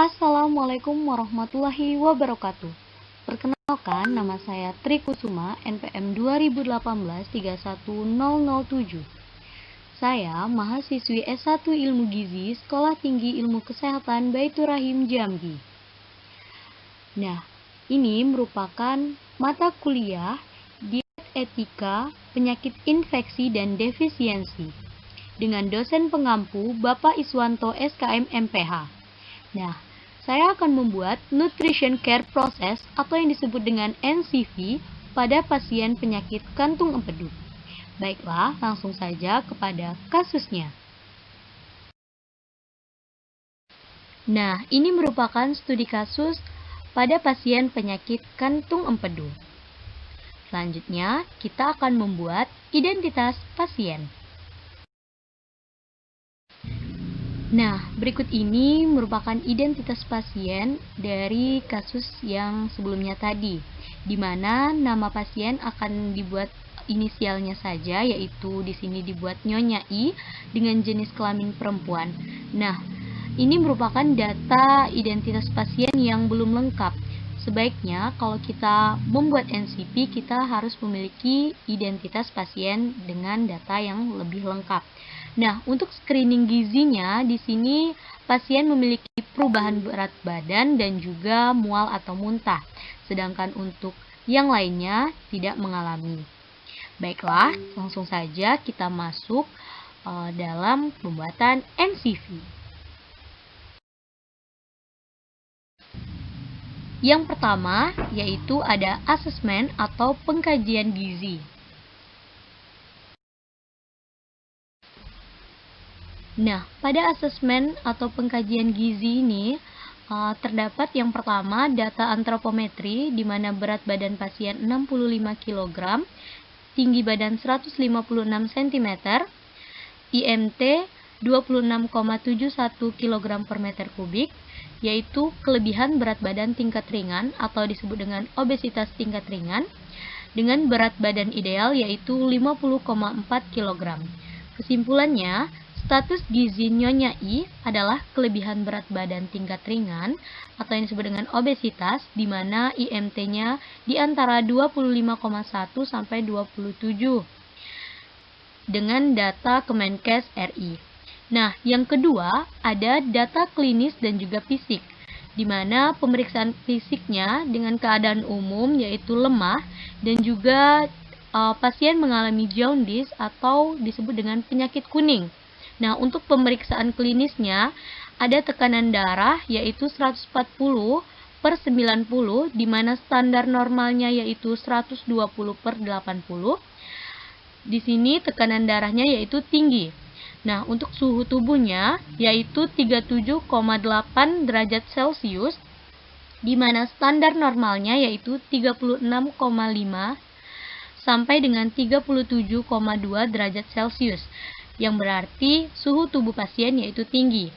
Assalamualaikum warahmatullahi wabarakatuh. Perkenalkan, nama saya Tri Kusuma, NPM 2018-31007. Saya mahasiswi S1 Ilmu Gizi, Sekolah Tinggi Ilmu Kesehatan Baitur Rahim Jambi. Nah, ini merupakan mata kuliah Diet Etika, Penyakit Infeksi dan Defisiensi dengan dosen pengampu Bapak Iswanto SKM MPH. Nah, saya akan membuat Nutrition Care Process atau yang disebut dengan NCV pada pasien penyakit kantung empedu. Baiklah, langsung saja kepada kasusnya. Nah, ini merupakan studi kasus pada pasien penyakit kantung empedu. Selanjutnya, kita akan membuat identitas pasien. Nah, berikut ini merupakan identitas pasien dari kasus yang sebelumnya tadi, di mana nama pasien akan dibuat inisialnya saja, yaitu di sini dibuat Nyonya I dengan jenis kelamin perempuan. Nah, ini merupakan data identitas pasien yang belum lengkap. Sebaiknya kalau kita membuat NCP, kita harus memiliki identitas pasien dengan data yang lebih lengkap. Nah, untuk screening gizinya, di sini pasien memiliki perubahan berat badan dan juga mual atau muntah, sedangkan untuk yang lainnya tidak mengalami. Baiklah, langsung saja kita masuk dalam pembuatan NCV. Yang pertama, yaitu ada asesmen atau pengkajian gizi. Nah, pada asesmen atau pengkajian gizi ini terdapat yang pertama data antropometri, di mana berat badan pasien 65 kg, tinggi badan 156 cm, IMT 26,71 kg per meter kubik, yaitu kelebihan berat badan tingkat ringan atau disebut dengan obesitas tingkat ringan, dengan berat badan ideal yaitu 50,4 kg. Kesimpulannya, status gizi Nyonya I adalah kelebihan berat badan tingkat ringan atau yang disebut dengan obesitas, di mana IMT-nya di antara 25,1 sampai 27 dengan data Kemenkes RI. Nah, yang kedua ada data klinis dan juga fisik, di mana pemeriksaan fisiknya dengan keadaan umum yaitu lemah dan juga pasien mengalami jaundice atau disebut dengan penyakit kuning. Nah, untuk pemeriksaan klinisnya ada tekanan darah yaitu 140/90, di mana standar normalnya yaitu 120/80. Di sini tekanan darahnya yaitu tinggi. Nah, untuk suhu tubuhnya yaitu 37,8 derajat Celcius, di mana standar normalnya yaitu 36,5 sampai dengan 37,2 derajat Celcius, yang berarti suhu tubuh pasien yaitu tinggi.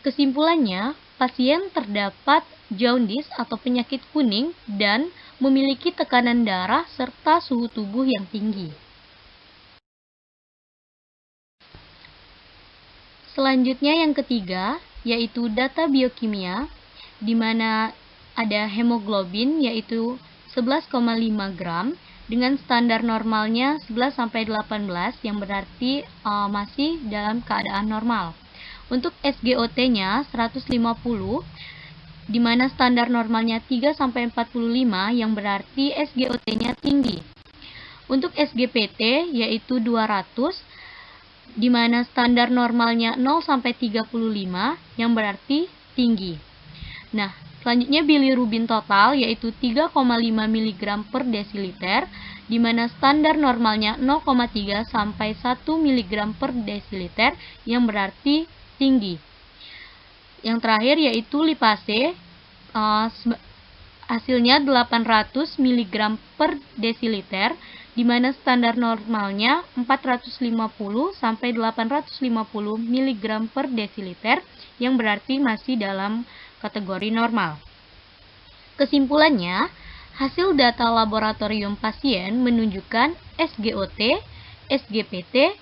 Kesimpulannya, pasien terdapat jaundice atau penyakit kuning dan memiliki tekanan darah serta suhu tubuh yang tinggi. Selanjutnya yang ketiga, yaitu data biokimia, di mana ada hemoglobin yaitu 11,5 gram dengan standar normalnya 11-18, yang berarti masih dalam keadaan normal. Untuk SGOT-nya 150, di mana standar normalnya 3-45, yang berarti SGOT-nya tinggi. Untuk SGPT yaitu 200, di mana standar normalnya 0-35, yang berarti tinggi. Nah, selanjutnya bilirubin total yaitu 3,5 mg per desiliter, di mana standar normalnya 0,3 sampai 1 mg per desiliter, yang berarti tinggi. Yang terakhir yaitu lipase, hasilnya 800 mg per desiliter, di mana standar normalnya 450 sampai 850 mg per desiliter, yang berarti masih dalam kategori normal. Kesimpulannya, hasil data laboratorium pasien menunjukkan SGOT, SGPT,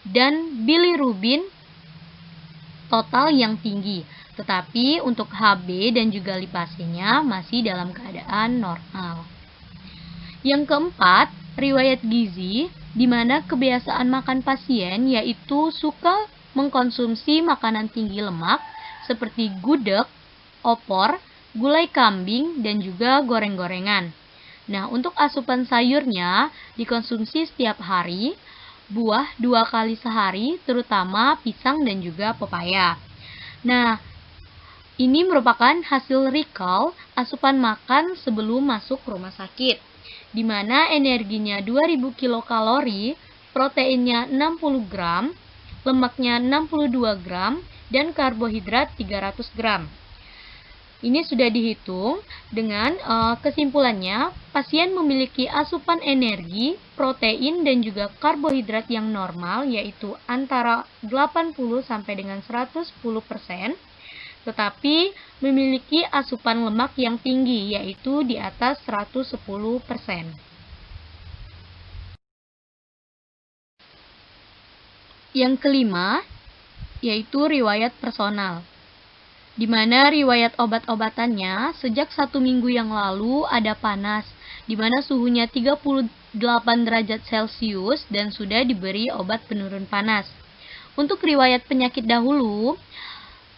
dan bilirubin total yang tinggi. Tetapi untuk HB dan juga lipasenya masih dalam keadaan normal. Yang keempat, riwayat gizi, di mana kebiasaan makan pasien yaitu suka mengkonsumsi makanan tinggi lemak seperti gudeg, opor, gulai kambing, dan juga goreng-gorengan. Nah, untuk asupan sayurnya dikonsumsi setiap hari, buah 2 kali sehari, terutama pisang dan juga pepaya. Nah, ini merupakan hasil recall asupan makan sebelum masuk rumah sakit, di mana energinya 2000 kilokalori, proteinnya 60 gram, lemaknya 62 gram, dan karbohidrat 300 gram. Ini sudah dihitung dengan kesimpulannya, pasien memiliki asupan energi, protein, dan juga karbohidrat yang normal, yaitu antara 80 sampai dengan 110%, tetapi memiliki asupan lemak yang tinggi, yaitu di atas 110%. Yang kelima, yaitu riwayat personal, di mana riwayat obat-obatannya sejak 1 minggu yang lalu ada panas, di mana suhunya 38 derajat Celcius dan sudah diberi obat penurun panas. Untuk riwayat penyakit dahulu,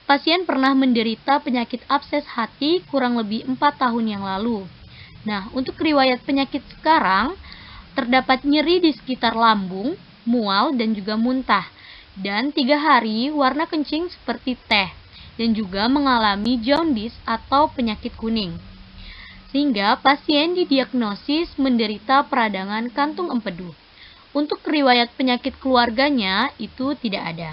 pasien pernah menderita penyakit abses hati kurang lebih 4 tahun yang lalu. Nah, untuk riwayat penyakit sekarang, terdapat nyeri di sekitar lambung, mual, dan juga muntah. Dan 3 hari warna kencing seperti teh, dan juga mengalami jaundice atau penyakit kuning. Sehingga pasien didiagnosis menderita peradangan kantung empedu. Untuk riwayat penyakit keluarganya itu tidak ada.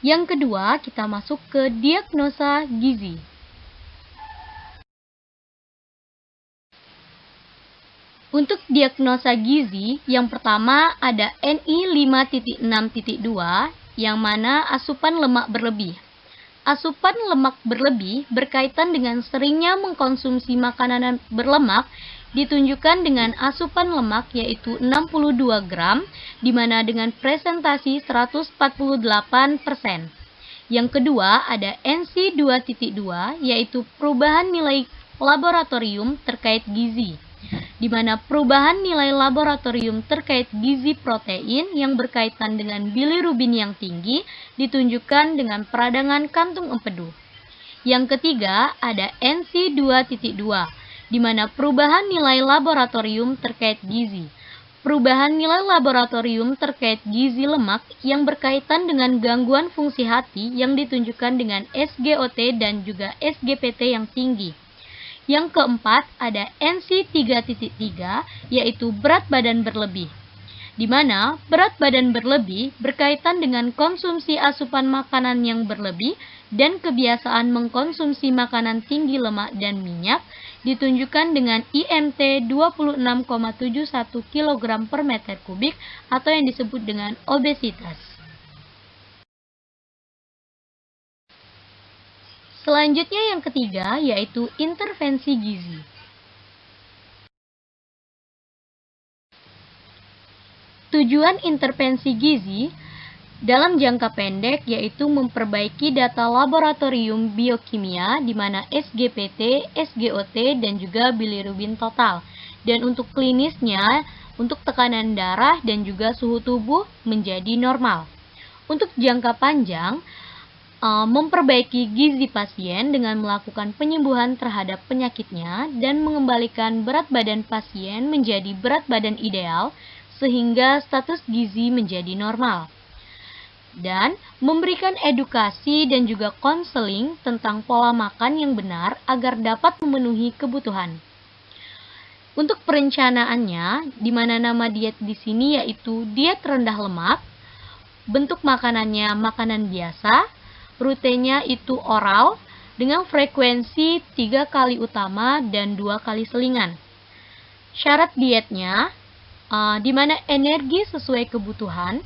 Yang kedua, kita masuk ke diagnosa gizi. Untuk diagnosa gizi, yang pertama ada NI 5.6.2, yang mana asupan lemak berlebih. Asupan lemak berlebih berkaitan dengan seringnya mengkonsumsi makanan berlemak, ditunjukkan dengan asupan lemak yaitu 62 gram, di mana dengan presentasi 148%. Yang kedua ada NC 2.2, yaitu perubahan nilai laboratorium terkait gizi, di mana perubahan nilai laboratorium terkait gizi protein yang berkaitan dengan bilirubin yang tinggi ditunjukkan dengan peradangan kantung empedu. Yang ketiga ada NC 2.2, di mana perubahan nilai laboratorium terkait gizi. Perubahan nilai laboratorium terkait gizi lemak yang berkaitan dengan gangguan fungsi hati yang ditunjukkan dengan SGOT dan juga SGPT yang tinggi. Yang keempat ada NC 3.3, yaitu berat badan berlebih, di mana berat badan berlebih berkaitan dengan konsumsi asupan makanan yang berlebih dan kebiasaan mengkonsumsi makanan tinggi lemak dan minyak, ditunjukkan dengan IMT 26,71 kg per meter kubik atau yang disebut dengan obesitas. Selanjutnya yang ketiga yaitu intervensi gizi. Tujuan intervensi gizi dalam jangka pendek yaitu memperbaiki data laboratorium biokimia di mana SGPT, SGOT, dan juga bilirubin total. Dan untuk klinisnya, untuk tekanan darah dan juga suhu tubuh menjadi normal. Untuk jangka panjang, memperbaiki gizi pasien dengan melakukan penyembuhan terhadap penyakitnya dan mengembalikan berat badan pasien menjadi berat badan ideal sehingga status gizi menjadi normal. Dan memberikan edukasi dan juga konseling tentang pola makan yang benar agar dapat memenuhi kebutuhan. Untuk perencanaannya, di mana nama diet di sini yaitu diet rendah lemak, bentuk makanannya makanan biasa, rutenya itu oral dengan frekuensi 3 kali utama dan 2 kali selingan. Syarat dietnya, di mana energi sesuai kebutuhan,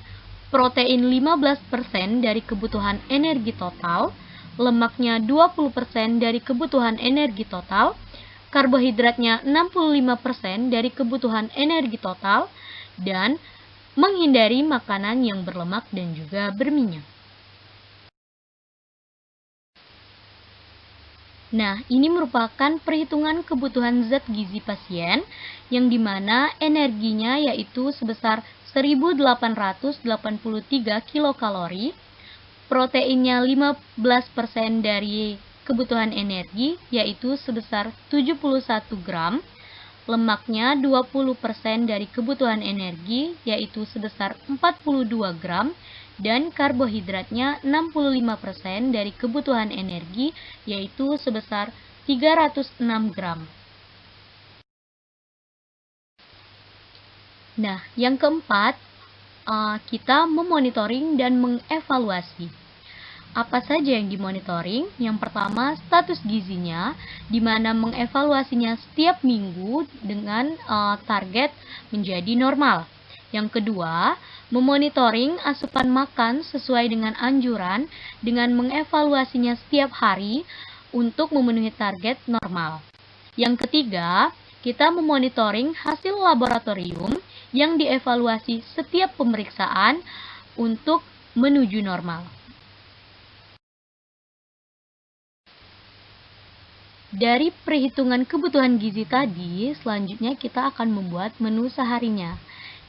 protein 15% dari kebutuhan energi total, lemaknya 20% dari kebutuhan energi total, karbohidratnya 65% dari kebutuhan energi total, dan menghindari makanan yang berlemak dan juga berminyak. Nah, ini merupakan perhitungan kebutuhan zat gizi pasien yang dimana energinya yaitu sebesar 1883 kilokalori, proteinnya 15% dari kebutuhan energi yaitu sebesar 71 gram, lemaknya 20% dari kebutuhan energi yaitu sebesar 42 gram, dan karbohidratnya 65% dari kebutuhan energi yaitu sebesar 306 gram. Nah, yang keempat, kita memonitoring dan mengevaluasi. Apa saja yang dimonitoring? Yang pertama, status gizinya, di mana mengevaluasinya setiap minggu dengan target menjadi normal. Yang kedua, memonitoring asupan makan sesuai dengan anjuran dengan mengevaluasinya setiap hari untuk memenuhi target normal. Yang ketiga, kita memonitoring hasil laboratorium yang dievaluasi setiap pemeriksaan untuk menuju normal. Dari perhitungan kebutuhan gizi tadi, selanjutnya kita akan membuat menu seharinya.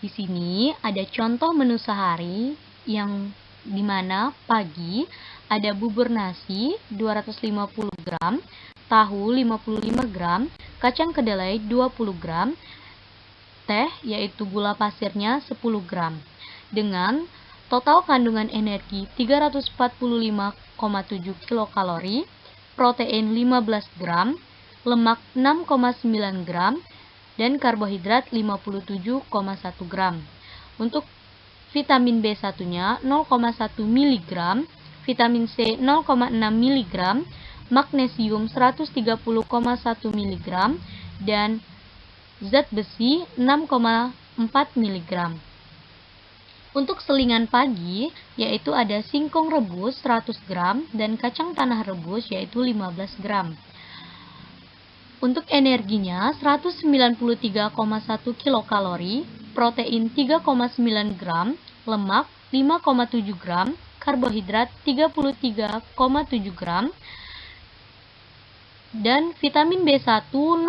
Di sini ada contoh menu sehari yang dimana pagi ada bubur nasi 250 gram, tahu 55 gram, kacang kedelai 20 gram, teh yaitu gula pasirnya 10 gram. Dengan total kandungan energi 345,7 kilokalori, protein 15 gram, lemak 6,9 gram, dan karbohidrat 57,1 gram. Untuk vitamin B1-nya 0,1 mg, vitamin C 0,6 mg, magnesium 130,1 mg, dan zat besi 6,4 mg. Untuk selingan pagi, yaitu ada singkong rebus 100 gram dan kacang tanah rebus yaitu 15 gram. Untuk energinya 193,1 kilokalori, protein 3,9 gram, lemak 5,7 gram, karbohidrat 33,7 gram, dan vitamin B1 0,2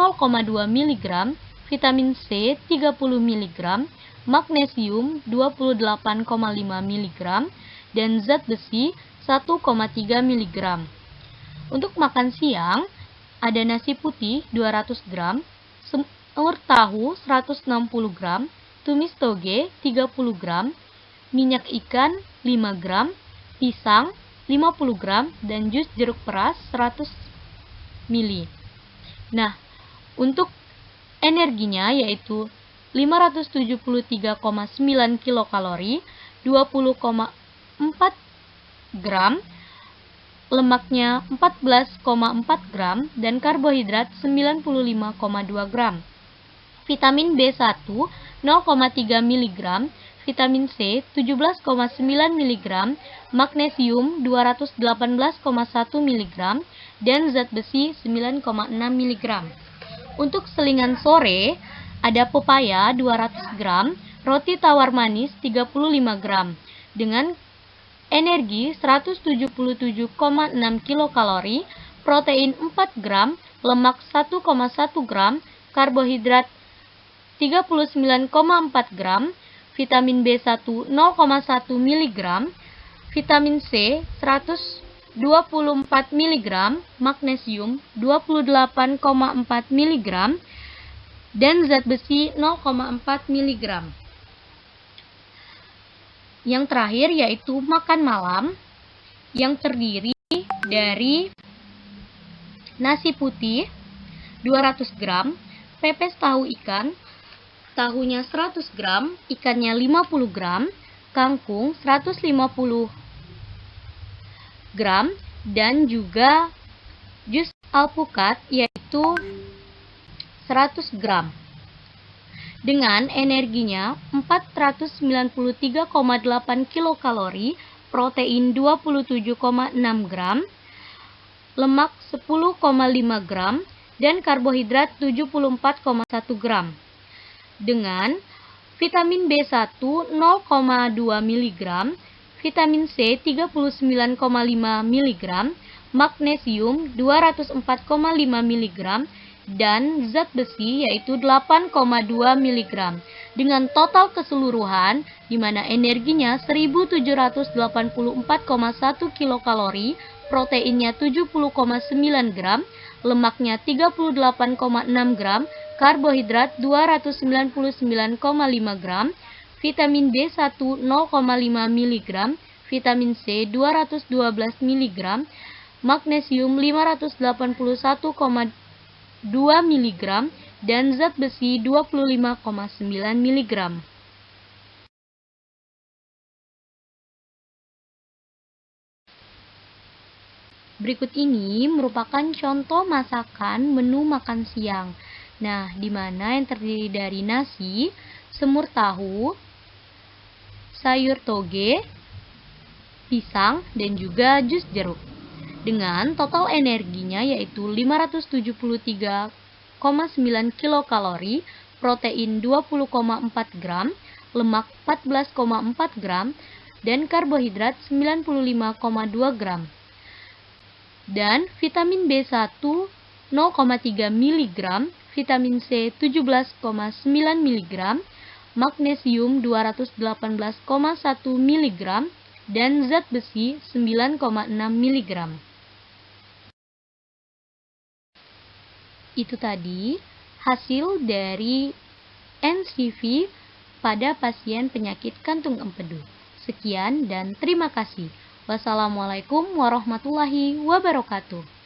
mg, vitamin C 30 mg, magnesium 28,5 mg, dan zat besi 1,3 mg. Untuk makan siang, ada nasi putih 200 gram, semur tahu 160 gram, tumis toge 30 gram, minyak ikan 5 gram, pisang 50 gram, dan jus jeruk peras 100 ml. Nah, untuk energinya yaitu 573,9 kilokalori, 20,4 gram, lemaknya 14,4 gram, dan karbohidrat 95,2 gram. Vitamin B1 0,3 mg, vitamin C 17,9 mg, magnesium 218,1 mg, dan zat besi 9,6 mg. Untuk selingan sore, ada pepaya 200 gram, roti tawar manis 35 gram, dengan energi 177,6 kilokalori, protein 4 gram, lemak 1,1 gram, karbohidrat 39,4 gram, vitamin B1 0,1 mg, vitamin C 124 mg, magnesium 28,4 mg, dan zat besi 0,4 mg. Yang terakhir yaitu makan malam yang terdiri dari nasi putih 200 gram, pepes tahu ikan, tahunya 100 gram, ikannya 50 gram, kangkung 150 gram, dan juga jus alpukat yaitu 100 gram. Dengan energinya 493,8 kilokalori, protein 27,6 gram, lemak 10,5 gram, dan karbohidrat 74,1 gram. Dengan vitamin B1 0,2 mg, vitamin C 39,5 mg, magnesium 204,5 mg, dan zat besi yaitu 8,2 mg dengan total keseluruhan di mana energinya 1784,1 kilokalori, proteinnya 70,9 gram, lemaknya 38,6 gram, karbohidrat 299,5 gram, vitamin D1 0,5 mg, vitamin C 212 mg, magnesium 581,2 mg, dan zat besi 25,9 mg. Berikut ini merupakan contoh masakan menu makan siang. Nah, di mana yang terdiri dari nasi, semur tahu, sayur toge, pisang, dan juga jus jeruk. Dengan total energinya yaitu 573,9 kilokalori, protein 20,4 gram, lemak 14,4 gram, dan karbohidrat 95,2 gram. Dan vitamin B1 0,3 mg, vitamin C 17,9 mg, magnesium 218,1 mg, dan zat besi 9,6 mg. Itu tadi hasil dari NCV pada pasien penyakit kantung empedu. Sekian dan terima kasih. Wassalamualaikum warahmatullahi wabarakatuh.